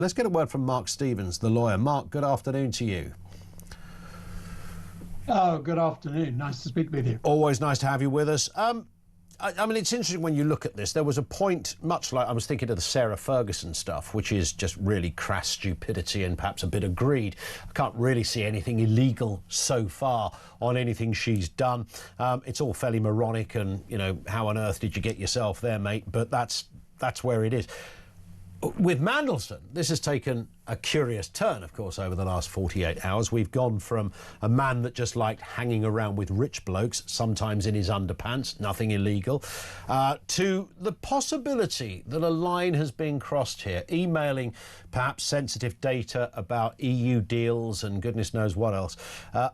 Let's get a word from Mark Stevens, the lawyer. Mark, good afternoon to you. Oh, good afternoon. Nice to speak with you. Always nice to have you with us. I mean, it's interesting when you look at this. There was a point, much like I was thinking of the Sarah Ferguson stuff, which is just really crass stupidity and perhaps a bit of greed. I can't really see anything illegal so far on anything she's done. It's all fairly moronic and, you know, how on earth did you get yourself there, mate? But that's where it is. With Mandelson, this has taken a curious turn, of course, over the last 48 hours. We've gone from a man that just liked hanging around with rich blokes, sometimes in his underpants, nothing illegal, to the possibility that a line has been crossed here, emailing perhaps sensitive data about EU deals and goodness knows what else,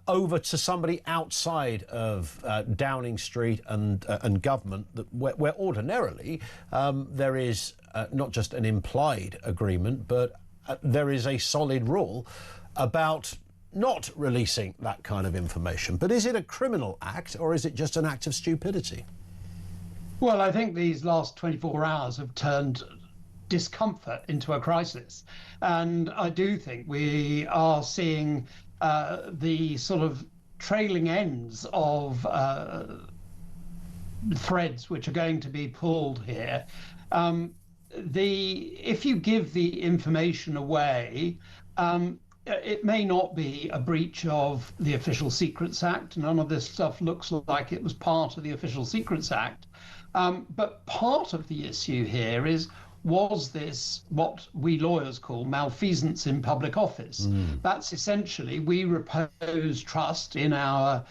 over to somebody outside of Downing Street and government, where ordinarily there is not just an implied agreement, but there is a solid rule about not releasing that kind of information. But is it a criminal act or is it just an act of stupidity? Well, I think these last 24 hours have turned discomfort into a crisis. And I do think we are seeing the sort of trailing ends of threads which are going to be pulled here. If you give the information away, it may not be a breach of the Official Secrets Act. None of this stuff looks like it was part of the Official Secrets Act. But part of the issue here is, was this what we lawyers call malfeasance in public office? That's essentially, we repose trust in our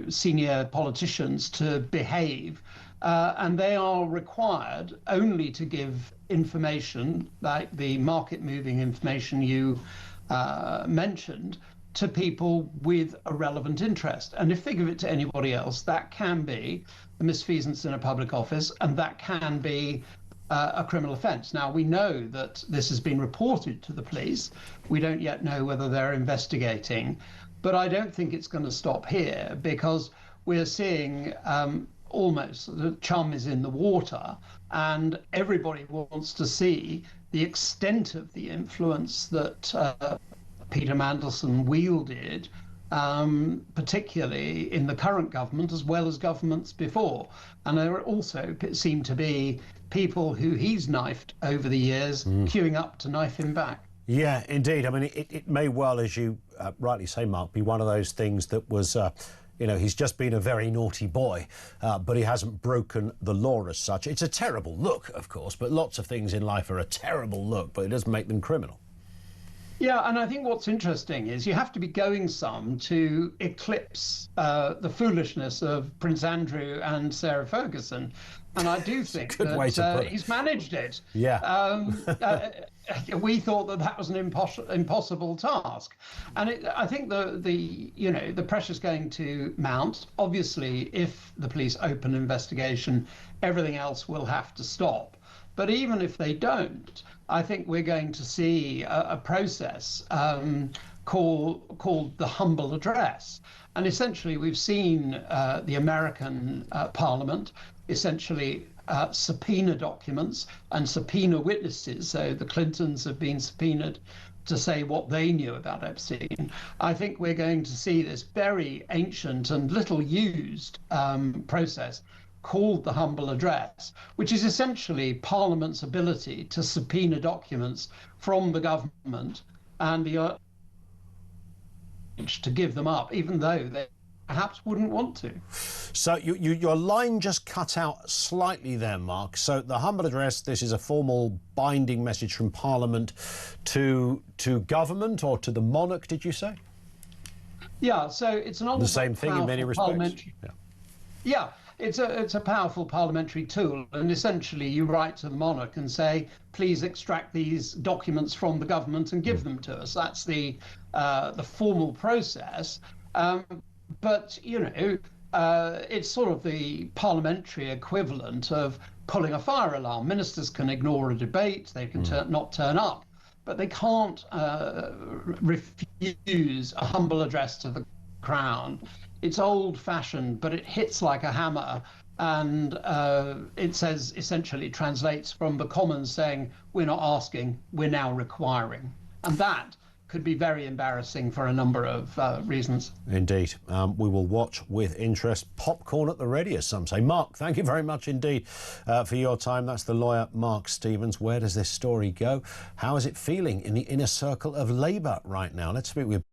senior politicians to behave. And they are required only to give information, like the market-moving information you mentioned, to people with a relevant interest. And if they give it to anybody else, that can be a misfeasance in a public office, and that can be a criminal offence. Now, we know that this has been reported to the police. We don't yet know whether they're investigating, but I don't think it's going to stop here, because we're seeing almost the chum is in the water, and everybody wants to see the extent of the influence that Peter Mandelson wielded, particularly in the current government as well as governments before. And there also seem to be people who he's knifed over the years queuing up to knife him back. Yeah, indeed. I mean, it may well, as you rightly say, Mark, be one of those things that was he's just been a very naughty boy, but he hasn't broken the law as such. It's a terrible look, of course, but lots of things in life are a terrible look, but it doesn't make them criminal. Yeah, and I think what's interesting is you have to be going some to eclipse the foolishness of Prince Andrew and Sarah Ferguson. And I do think that he's managed it. Yeah. We thought that was an impossible task, and I think the pressure's going to mount. Obviously, if the police open an investigation, everything else will have to stop. But even if they don't, I think we're going to see a process called the humble address. And essentially, we've seen the American Parliament essentially subpoena documents and subpoena witnesses. So the Clintons have been subpoenaed to say what they knew about Epstein. I think we're going to see this very ancient and little used process called the humble address, which is essentially Parliament's ability to subpoena documents from the government and the to give them up, even though they perhaps wouldn't want to. So your line just cut out slightly there, Mark. So the humble address, this is a formal binding message from Parliament to government or to the monarch, did you say? Yeah, so it's an the same thing in many respects. Yeah, it's a powerful parliamentary tool, and essentially you write to the monarch and say, please extract these documents from the government and give them to us. That's the formal process. But it's sort of the parliamentary equivalent of pulling a fire alarm. Ministers can ignore a debate, they can not turn up, but they can't refuse a humble address to the Crown. It's old-fashioned, but it hits like a hammer, And it says, essentially translates from the Commons saying, we're not asking, we're now requiring. And that could be very embarrassing for a number of reasons. Indeed. We will watch with interest. Popcorn at the ready, as some say. Mark, thank you very much indeed for your time. That's the lawyer Mark Stevens. Where does this story go? How is it feeling in the inner circle of Labour right now? Let's speak with